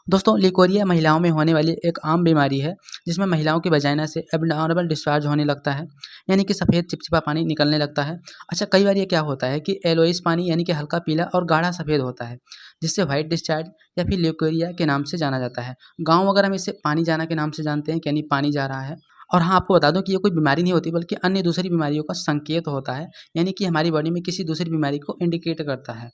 दोस्तों लिकोरिया महिलाओं में होने वाली एक आम बीमारी है जिसमें महिलाओं की वजाइना से एब्नॉर्मल डिस्चार्ज होने लगता है, यानी कि सफ़ेद चिपचिपा पानी निकलने लगता है। अच्छा, कई बार ये क्या होता है कि एलोइस पानी यानी कि हल्का पीला और गाढ़ा सफ़ेद होता है, जिससे व्हाइट डिस्चार्ज या फिर लिकोरिया के नाम से जाना जाता है। गाँव वगैरह में इसे पानी जाना के नाम से जानते हैं कि यानी पानी जा रहा है। और हाँ, आपको बता दूं कि ये कोई बीमारी नहीं होती बल्कि अन्य दूसरी बीमारियों का संकेत होता है, यानी कि हमारी बॉडी में किसी दूसरी बीमारी को इंडिकेट करता है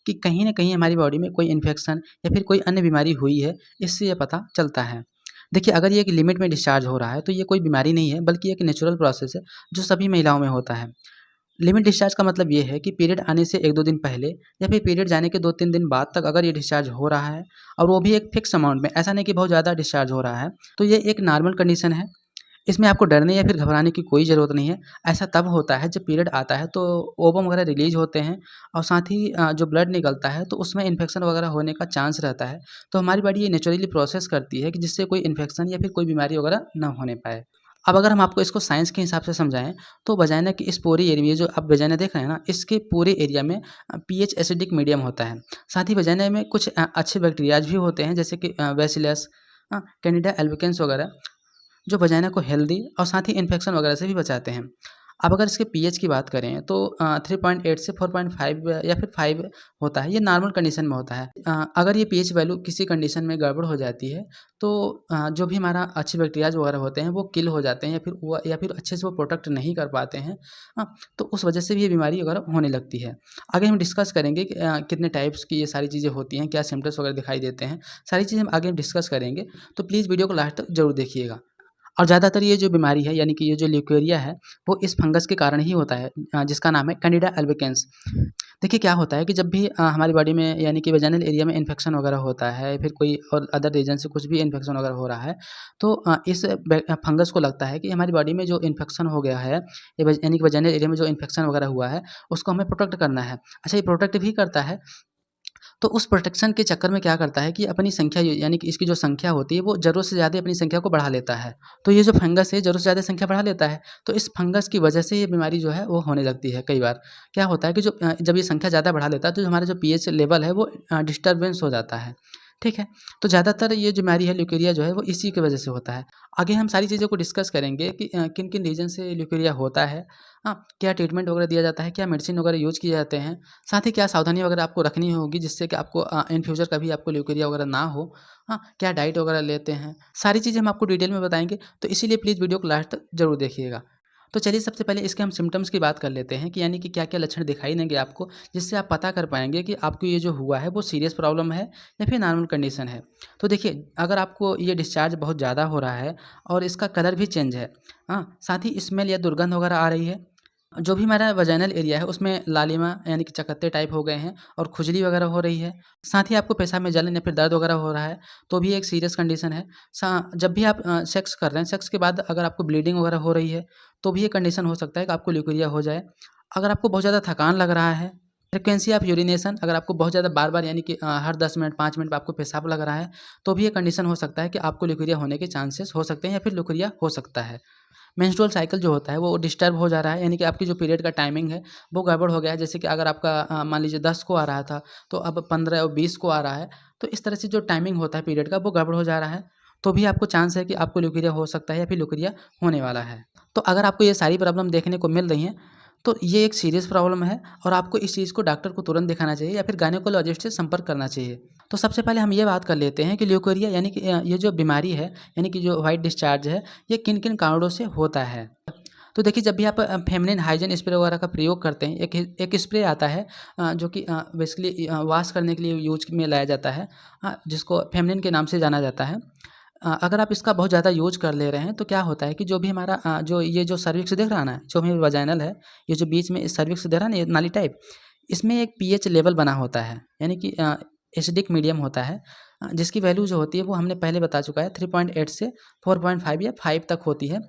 कि कहीं न कहीं हमारी बॉडी में कोई इन्फेक्शन या फिर कोई अन्य बीमारी हुई है, इससे ये पता चलता है। देखिए, अगर ये एक लिमिट में डिस्चार्ज हो रहा है, तो ये कोई बीमारी नहीं है, बल्कि एक नेचुरल प्रोसेस है, जो सभी महिलाओं में होता है। लिमिट डिस्चार्ज का मतलब ये है कि पीरियड आने से 1-2 दिन पहले या फिर पीरियड जाने के 2-3 दिन बाद तक अगर ये डिस्चार्ज हो रहा है और वो भी एक फिक्स अमाउंट में, ऐसा नहीं कि बहुत ज़्यादा डिस्चार्ज हो रहा है, तो ये एक नॉर्मल कंडीशन है। इसमें आपको डरने या फिर घबराने की कोई ज़रूरत नहीं है। ऐसा तब होता है जब पीरियड आता है तो ओवम वगैरह रिलीज़ होते हैं और साथ ही जो ब्लड निकलता है तो उसमें इन्फेक्शन वगैरह होने का चांस रहता है। तो हमारी बॉडी ये नेचुरली प्रोसेस करती है कि जिससे कोई इन्फेक्शन या फिर कोई बीमारी वगैरह ना होने पाए। अब अगर हम आपको इसको साइंस के हिसाब से समझाएँ तो वजाइना की इस पूरी एरिया में, जो आप वजाइना देख रहे हैं ना, इसके पूरे एरिया में पीएच एसिडिक मीडियम होता है। साथ ही वजाइना में कुछ अच्छे बैक्टीरियाज़ भी होते हैं, जैसे कि बैसिलस, कैनिडा एल्बिकेंस वगैरह, जो वजाइना को हेल्दी और साथ ही इन्फेक्शन वगैरह से भी बचाते हैं। अब अगर इसके पीएच की बात करें तो 3.8 से 4.5 या फिर 5 होता है, ये नॉर्मल कंडीशन में होता है। अगर ये पीएच वैल्यू किसी कंडीशन में गड़बड़ हो जाती है तो जो भी हमारा अच्छे बैक्टीरियाज वगैरह होते हैं वो किल हो जाते हैं या फिर अच्छे से वो प्रोटेक्ट नहीं कर पाते हैं। तो उस वजह से भी ये बीमारी वगैरह होने लगती है। आगे हम डिस्कस करेंगे कि कितने टाइप्स की ये सारी चीज़ें होती हैं, क्या सिम्पटम्स वगैरह दिखाई देते हैं, सारी चीज़ें हम आगे डिस्कस करेंगे। तो प्लीज़ वीडियो को लास्ट तक ज़रूर देखिएगा। और ज़्यादातर ये जो बीमारी है, यानी कि ये जो ल्यूकेरिया है, वो इस फंगस के कारण ही होता है, जिसका नाम है कैंडिडा अल्बिकेंस। देखिए, क्या होता है कि जब भी हमारी बॉडी में यानी कि वेजाइनल एरिया में इन्फेक्शन वगैरह होता है, फिर कोई और अदर रीजन से कुछ भी इन्फेक्शन वगैरह हो रहा है, तो इस फंगस को लगता है कि हमारी बॉडी में जो इन्फेक्शन हो गया है, यानी कि वेजाइनल एरिया में जो इन्फेक्शन वगैरह हुआ है, उसको हमें प्रोटेक्ट करना है। अच्छा, ये प्रोटेक्ट भी करता है, तो उस प्रोटेक्शन के चक्कर में क्या करता है कि अपनी संख्या, यानी कि इसकी जो संख्या होती है वो ज़रूरत से ज़्यादा अपनी संख्या को बढ़ा लेता है। तो ये जो फंगस है ज़रूरत से ज़्यादा संख्या बढ़ा लेता है, तो इस फंगस की वजह से ये बीमारी जो है वो होने लगती है कई बार। क्या होता है कि जब ये संख्या ज़्यादा बढ़ा लेता है तो जो हमारा जो पीएच लेवल है वो डिस्टर्बेंस हो जाता है। ठीक है? तो ज़्यादातर ये जो बीमारी है ल्यूकेरिया जो है वो इसी की वजह से होता है। आगे हम सारी चीज़ों को डिस्कस करेंगे कि किन-किन रीज़न से ल्यूकेरिया होता है। क्या ट्रीटमेंट वगैरह दिया जाता है, क्या मेडिसिन वगैरह यूज़ किए जाते हैं, साथ ही क्या सावधानी वगैरह आपको रखनी होगी जिससे कि आपको इन फ्यूचर कभी आपको ल्यूकेरिया वगैरह ना हो। क्या डाइट वगैरह लेते हैं, सारी चीज़ें हम आपको डिटेल में बताएँगे, तो इसीलिए प्लीज़ वीडियो को लास्ट तक ज़रूर देखिएगा। तो चलिए, सबसे पहले इसके हम सिम्पटम्स की बात कर लेते हैं कि यानी कि क्या-क्या लक्षण दिखाई देंगे आपको, जिससे आप पता कर पाएँगे कि आपको ये जो हुआ है वो सीरियस प्रॉब्लम है या फिर नॉर्मल कंडीशन है। तो देखिए, अगर आपको ये डिस्चार्ज बहुत ज़्यादा हो रहा है और इसका कलर भी चेंज है, साथ ही स्मेल या दुर्गंध वगैरह आ रही है, जो भी हमारा वजाइनल एरिया है उसमें लालिमा यानी कि चकत्ते टाइप हो गए हैं और खुजली वगैरह हो रही है। साथ ही आपको पेशाब में जलन या फिर दर्द वगैरह हो रहा है, तो भी एक सीरियस कंडीशन है। जब भी आप सेक्स कर रहे हैं, सेक्स के बाद अगर आपको ब्लीडिंग वगैरह हो रही है, तो भी ये कंडीशन हो सकता है कि आपको ल्यूकेरिया हो जाए। अगर आपको बहुत ज़्यादा थकान लग रहा है, फ्रीक्वेंसी ऑफ यूरिनेशन, अगर आपको बहुत ज़्यादा बार-बार यानी कि हर 10 मिनट, 5 मिनट पे आपको पेशाब लग रहा है, तो भी ये कंडीशन हो सकता है कि आपको ल्यूकेरिया होने के चांसेस हो सकते हैं या फिर ल्यूकेरिया हो सकता है। मेंस्ट्रुअल साइकिल जो होता है वो डिस्टर्ब हो जा रहा है, यानी कि आपकी जो पीरियड का टाइमिंग है वो गड़बड़ हो गया है। जैसे कि अगर आपका मान लीजिए 10 को आ रहा था तो अब 15 और 20 को आ रहा है, तो इस तरह से जो टाइमिंग होता है पीरियड का वो गड़बड़ हो जा रहा है, तो भी आपको चांस है कि आपको ल्यूकेरिया हो सकता है या फिर ल्यूकेरिया होने वाला है। तो अगर आपको ये सारी प्रॉब्लम देखने को मिल रही हैं, तो ये एक सीरियस प्रॉब्लम है और आपको इस चीज़ को डॉक्टर को तुरंत दिखाना चाहिए या फिर गायनेकोलॉजिस्ट से संपर्क करना चाहिए। तो सबसे पहले हम ये बात कर लेते हैं कि ल्यूकेरिया यानी कि ये जो बीमारी है, यानी कि जो व्हाइट डिस्चार्ज है, ये किन-किन कारणों से होता है। तो देखिए, जब भी आप फेमिनिन हाइजीन स्प्रे वगैरह का प्रयोग करते हैं, एक स्प्रे आता है जो कि बेसिकली वॉश करने के लिए यूज़ में लाया जाता है, जिसको फेमिनिन के नाम से जाना जाता है। अगर आप इसका बहुत ज़्यादा यूज़ कर ले रहे हैं तो क्या होता है कि जो भी हमारा जो ये जो सर्विक्स दिख रहा है ना, जो हमें वजाइनल है, ये जो बीच में सर्विक्स दिख रहा है ना, ये नाली टाइप, इसमें एक पीएच लेवल बना होता है, यानी कि एसिडिक मीडियम होता है, जिसकी वैल्यू जो होती है वो हमने पहले बता चुका है, 3.8 से 4.5 या 5 तक होती है।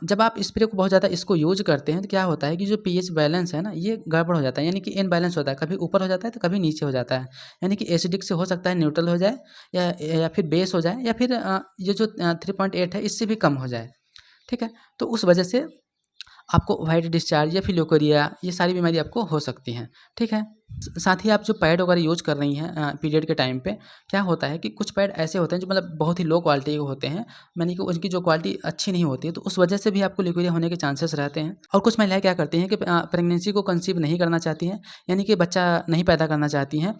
जब आप स्प्रे को बहुत ज़्यादा इसको यूज़ करते हैं तो क्या होता है कि जो पीएच बैलेंस है ना, ये गड़बड़ हो जाता है, यानी कि इनबैलेंस होता है, कभी ऊपर हो जाता है तो कभी नीचे हो जाता है। यानी कि एसिडिक से हो सकता है न्यूट्रल हो जाए या फिर बेस हो जाए या फिर ये जो 3.8 है इससे भी कम हो जाए। ठीक है? तो उस वजह से आपको वाइट डिस्चार्ज या फिर ल्यूकेरिया, ये सारी बीमारी आपको हो सकती हैं। ठीक है। साथ ही आप जो पैड वगैरह यूज़ कर रही हैं पीरियड के टाइम पे, क्या होता है कि कुछ पैड ऐसे होते हैं जो मतलब बहुत ही लो क्वालिटी के होते हैं, यानी कि उनकी जो क्वालिटी अच्छी नहीं होती है, तो उस वजह से भी आपको ल्यूकेरिया होने के चांसेस रहते हैं। और कुछ महिलाएं क्या करती हैं कि प्रेगनेंसी को कंसीव नहीं करना चाहती हैं, यानी कि बच्चा नहीं पैदा करना चाहती हैं।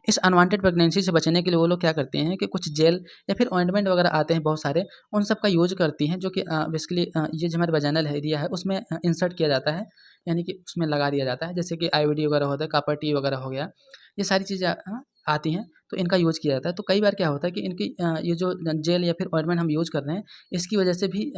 इस अनवांटेड प्रेगनेंसी से बचने के लिए वो लोग क्या करते हैं कि कुछ जेल या फिर ऑइंटमेंट वगैरह आते हैं बहुत सारे, उन सब का यूज़ करती हैं, जो कि बेसिकली ये जो हमारे वजाइनल एरिया है उसमें इंसर्ट किया जाता है, यानी कि उसमें लगा दिया जाता है। जैसे कि आईवीडी वगैरह होता है, कॉपर टी वगैरह हो गया, ये सारी चीज़ें आती हैं, तो इनका यूज़ किया जाता है। तो कई बार क्या होता है कि इनकी ये जो जेल या फिर ऑइंटमेंट हम यूज़ कर रहे हैं, इसकी वजह से भी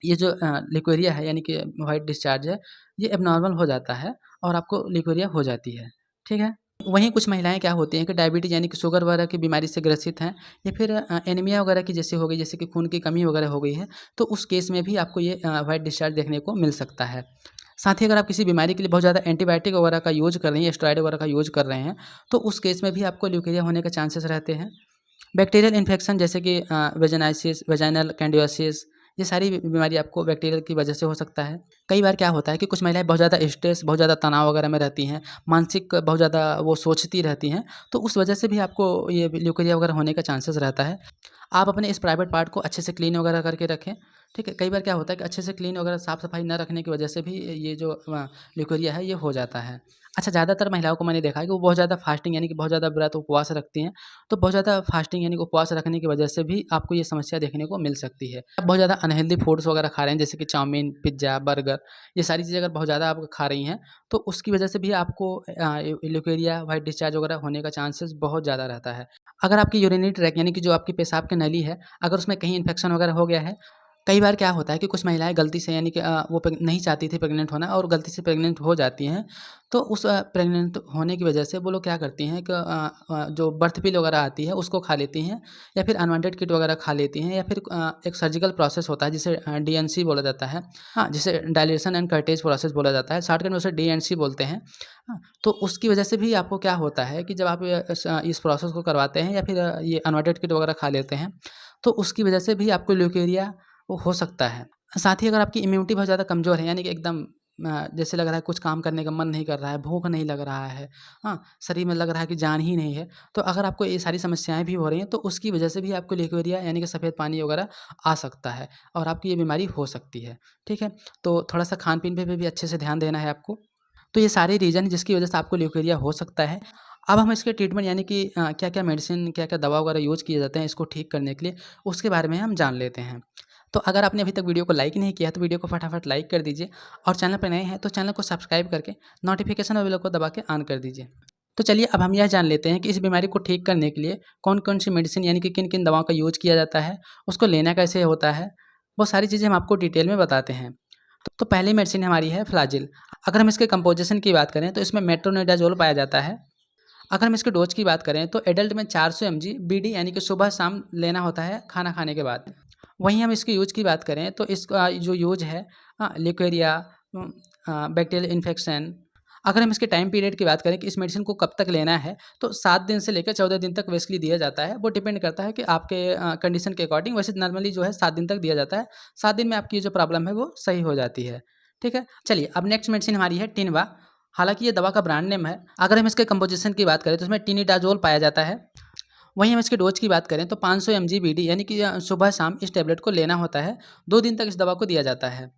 ये जो ल्यूकेरिया है, यानी कि व्हाइट डिस्चार्ज है, ये एब्नॉर्मल हो जाता है और आपको ल्यूकेरिया हो जाती है। ठीक है। वहीं कुछ महिलाएँ क्या होती हैं कि डायबिटीज़ यानी कि शुगर वगैरह की बीमारी से ग्रसित हैं, या फिर एनीमिया वगैरह की जैसे हो गई, जैसे कि खून की कमी वगैरह हो गई है, तो उस केस में भी आपको ये व्हाइट डिस्चार्ज देखने को मिल सकता है। साथ ही अगर आप किसी बीमारी के लिए बहुत ज़्यादा एंटीबायोटिक वगैरह का यूज़ कर रही हैं, स्टेरॉइड वगैरह का यूज़ कर रहे हैं, तो उस केस में भी आपको ल्यूकेरिया होने के चांसेस रहते हैं। बैक्टीरियल इन्फेक्शन जैसे कि वेजानाइसिस, वेजाइनल कैंडिडियोसिस, ये सारी बीमारी आपको बैक्टीरियल की वजह से हो सकता है। कई बार क्या होता है कि कुछ महिलाएँ बहुत ज़्यादा स्ट्रेस, बहुत ज़्यादा तनाव वगैरह में रहती हैं, मानसिक बहुत ज़्यादा वो सोचती रहती हैं, तो उस वजह से भी आपको ये ल्यूकेरिया वगैरह होने का चांसेस रहता है। आप अपने इस प्राइवेट पार्ट को अच्छे से क्लीन वगैरह करके रखें। ठीक है। कई बार क्या होता है कि अच्छे से क्लीन वगैरह साफ-सफाई ना रखने की वजह से भी ये जो ल्यूकेरिया है, ये हो जाता है। अच्छा, ज़्यादातर महिलाओं को मैंने देखा है कि वो बहुत ज़्यादा फास्टिंग यानी कि बहुत ज़्यादा व्रत उपवास रखती हैं, तो बहुत ज़्यादा फास्टिंग यानी कि उपवास रखने की वजह से भी आपको ये समस्या देखने को मिल सकती है। आप बहुत ज़्यादा अनहेल्दी फूड्स वगैरह खा रहे हैं, जैसे कि चाउमीन, पिज़्ज़ा, बर्गर, ये सारी चीज़ें अगर बहुत ज़्यादा आप खा रही हैं, तो उसकी वजह से भी आपको ल्यूकेरिया, व्हाइट डिस्चार्ज वगैरह होने का चांसेस बहुत ज़्यादा रहता है। अगर आपकी यूरिनरी ट्रैक यानी कि जो आपकी पेशाब की नली है, अगर उसमें कहीं इन्फेक्शन वगैरह हो गया है, कई बार क्या होता है कि कुछ महिलाएँ गलती से यानी कि वो नहीं चाहती थी प्रेग्नेंट होना और गलती से प्रेग्नेंट हो जाती हैं। तो उस प्रेग्नेंट होने की वजह से वो लोग क्या करती हैं कि जो बर्थ पिल वगैरह आती है उसको खा लेती हैं, या फिर अनवांटेड किट वगैरह खा लेती हैं, या फिर एक सर्जिकल प्रोसेस होता है जिसे डीएनसी बोला जाता है। हाँ, जिसे डायलेशन एंड कर्टेज प्रोसेस बोला जाता है, शॉर्टकट में उसे डीएनसी बोलते हैं। हाँ, तो उसकी वजह से भी आपको क्या होता है कि जब आप इस प्रोसेस को करवाते हैं या फिर ये अनवांटेड किट वगैरह खा लेते हैं, तो उसकी वजह से भी आपको ल्यूकेरिया वो हो सकता है। साथ ही अगर आपकी इम्यूनिटी बहुत ज़्यादा कमज़ोर है, यानी कि एकदम जैसे लग रहा है कुछ काम करने का मन नहीं कर रहा है, भूख नहीं लग रहा है, हाँ, शरीर में लग रहा है कि जान ही नहीं है, तो अगर आपको ये सारी समस्याएँ भी हो रही हैं, तो उसकी वजह से भी आपको ल्यूकेरिया यानी कि सफ़ेद पानी वगैरह आ सकता है और आपकी ये बीमारी हो सकती है। ठीक है? तो थोड़ा-सा खान-पीन पे भी अच्छे से ध्यान देना है आपको। तो ये सारे रीज़न हैं जिसकी वजह से आपको ल्यूकेरिया हो सकता है। अब हम इसके ट्रीटमेंट यानी कि क्या-क्या मेडिसिन, क्या-क्या दवा वगैरह यूज़ किए जाते हैं इसको ठीक करने के लिए, उसके बारे में हम जान लेते हैं। तो अगर आपने अभी तक वीडियो को लाइक नहीं किया है, तो वीडियो को फटाफट लाइक कर दीजिए, और चैनल पे नए हैं तो चैनल को सब्सक्राइब करके नोटिफिकेशन बेल को दबा के ऑन कर दीजिए। तो चलिए अब हम यह जान लेते हैं कि इस बीमारी को ठीक करने के लिए कौन-कौन सी मेडिसिन यानी कि किन-किन दवाओं का यूज़ किया जाता है, उसको लेना कैसे होता है, वो सारी चीज़ें हम आपको डिटेल में बताते हैं। तो पहली मेडिसिन हमारी है फ्लाजिल। अगर हम इसके कंपोज़िशन की बात करें तो इसमें मेट्रोनिडाज़ोल पाया जाता है। अगर हम इसके डोज़ की बात करें तो एडल्ट में 400 एमजी बीडी यानी कि सुबह-शाम लेना होता है खाना खाने के बाद। वहीं हम इसके यूज़ की बात करें तो इसका जो यूज़ है ल्यूकेरिया, बैक्टीरियल इन्फेक्शन, अगर हम इसके टाइम पीरियड की बात करें कि इस मेडिसिन को कब तक लेना है, तो 7 दिन से लेकर 14 दिन तक बेसिकली दिया जाता है। वो डिपेंड करता है कि आपके कंडीशन के अकॉर्डिंग, वैसे नॉर्मली जो है 7 दिन तक दिया जाता है। 7 दिन में आपकी जो प्रॉब्लम है वो सही हो जाती है। ठीक है? चलिए अब नेक्स्ट मेडिसिन हमारी है टिनवा। हालाँकि ये दवा का ब्रांड नेम है। अगर हम इसके कंपोज़िशन की बात करें तो इसमें टिनिडाज़ोल पाया जाता है। वहीं हम इसके डोज़ की बात करें तो 500 एमजी बीडी यानी कि सुबह-शाम इस टैबलेट को लेना होता है। 2 दिन तक इस दवा को दिया जाता है।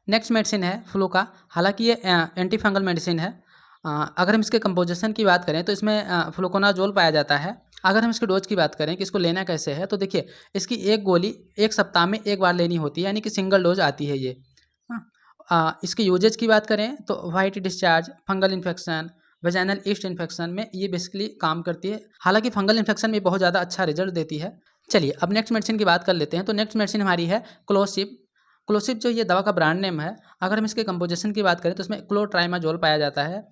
नेक्स्ट मेडिसिन है फ्लूका। हालाँकि ये एंटी फंगल मेडिसिन है। अगर हम इसके कंपोज़िशन की बात करें तो इसमें फ्लुकोनाज़ोल पाया जाता है। अगर हम इसके डोज़ की बात करें कि इसको लेना कैसे है, तो देखिए इसकी एक गोली 1 सप्ताह में 1 बार लेनी होती है, यानी कि सिंगल डोज़ आती है ये। हाँ। इसके यूजेज की बात करें तो white discharge, fungal infection, vaginal east infection में ये बेसिकली काम करती है। हालाँकि फंगल इन्फेक्शन में बहुत ज़्यादा अच्छा रिज़ल्ट देती है। चलिए अब नेक्स्ट मेडिसिन की बात कर लेते हैं। तो नेक्स्ट मेडिसिन हमारी है क्लोसिब। क्लोसिब जो ये दवा का ब्रांड नेम है। अगर हम इसके कंपोज़िशन की बात करें तो इसमें क्लोट्राइमाज़ोल पाया जाता है।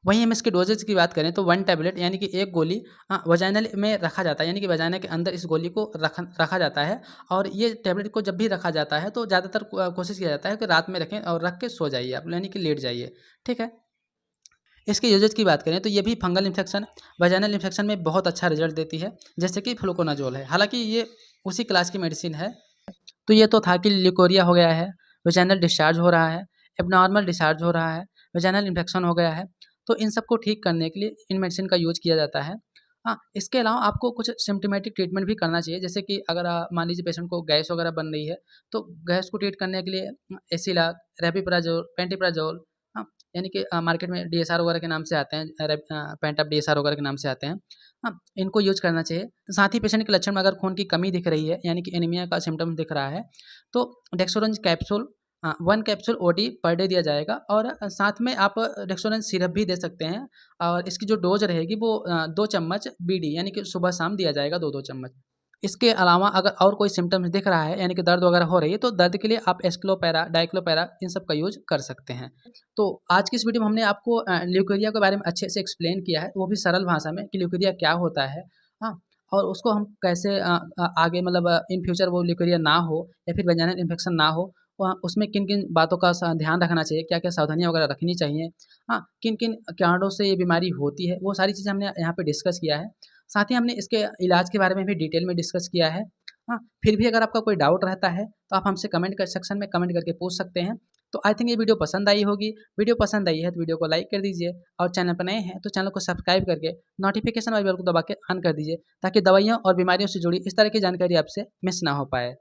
वहीं हम इसके डोजेज की बात करें तो 1 टैबलेट यानी कि 1 गोली वजाइनल में रखा जाता है, यानी कि वजाइना के अंदर इस गोली को रखा जाता है। और ये टैबलेट को जब भी रखा जाता है तो ज़्यादातर कोशिश किया जाता है कि रात में रखें और रख के सो जाइए आप, यानी कि लेट जाइए। ठीक है? इसके यूजेज की बात करें तो ये भी फंगल इन्फेक्शन, वजाइनल इन्फेक्शन में बहुत अच्छा रिजल्ट देती है, जैसे कि फ्लुकोनाज़ोल है। हालाँकि ये उसी क्लास की मेडिसिन है। तो ये तो था कि ल्यूकोरिया हो गया है, वजाइनल डिस्चार्ज हो रहा है, एब्नॉर्मल डिस्चार्ज हो रहा है, वेजाइनल इन्फेक्शन हो गया है, तो इन सबको ठीक करने के लिए इन मेडिसिन का यूज़ किया जाता है। हाँ, इसके अलावा आपको कुछ सिम्प्टोमेटिक ट्रीटमेंट भी करना चाहिए, जैसे कि अगर मान लीजिए पेशेंट को गैस वगैरह बन रही है, तो गैस को ट्रीट करने के लिए एसिलॉक, रैबिप्राज़ोल, पेंटिप्राज़ोल, हाँ, यानी कि मार्केट में डीएसआर वगैरह के नाम से आते हैं, पेंटअप डीएसआर वगैरह के नाम से आते हैं। हाँ, इनको यूज़ करना चाहिए। साथ ही पेशेंट के लक्षण में अगर खून की कमी दिख रही है, यानी कि एनीमिया का सिम्पटम दिख रहा है, तो Dexorange capsule 1 capsule OD per day दिया जाएगा, और साथ में आप डेक्सोरेंज सिरप भी दे सकते हैं, और इसकी जो डोज़ रहेगी वो 2 चम्मच बीडी, यानी कि सुबह-शाम दिया जाएगा 2-2 चम्मच। इसके अलावा अगर और कोई सिम्पटम्स दिख रहा है, यानी कि दर्द वगैरह हो रही है, तो दर्द के लिए आप एस्क्लोपेरा, डाइक्लोपेरा इन सब का यूज़ कर सकते हैं। तो आज की इस वीडियो में हमने आपको ल्यूकेरिया के बारे में अच्छे से एक्सप्लेन किया है, वो भी सरल भाषा में कि ल्यूकेरिया क्या होता है, हाँ? और उसको हम कैसे आगे मतलब इन फ्यूचर वो ल्यूकेरिया ना हो या फिर वेजाइनल इन्फेक्शन ना हो, उसमें किन-किन बातों का ध्यान रखना चाहिए, क्या-क्या सावधानियाँ वगैरह रखनी चाहिए, हाँ? किन-किन कारणों से ये बीमारी होती है, वो सारी चीज़ें हमने यहाँ पे डिस्कस किया है। साथ ही हमने इसके इलाज के बारे में भी डिटेल में डिस्कस किया है। हाँ, फिर भी अगर आपका कोई डाउट रहता है, तो आप हमसे कमेंट कर सेक्शन में कमेंट करके पूछ सकते हैं। तो आई थिंक ये वीडियो पसंद आई होगी। वीडियो पसंद आई है तो वीडियो को लाइक कर दीजिए, और चैनल पर नए हैं तो चैनल को सब्सक्राइब करके नोटिफिकेशन वाली बेल को दबा के ऑन कर दीजिए, ताकि दवाइयों और बीमारियों से जुड़ी इस तरह की जानकारी आपसे मिस ना हो पाए।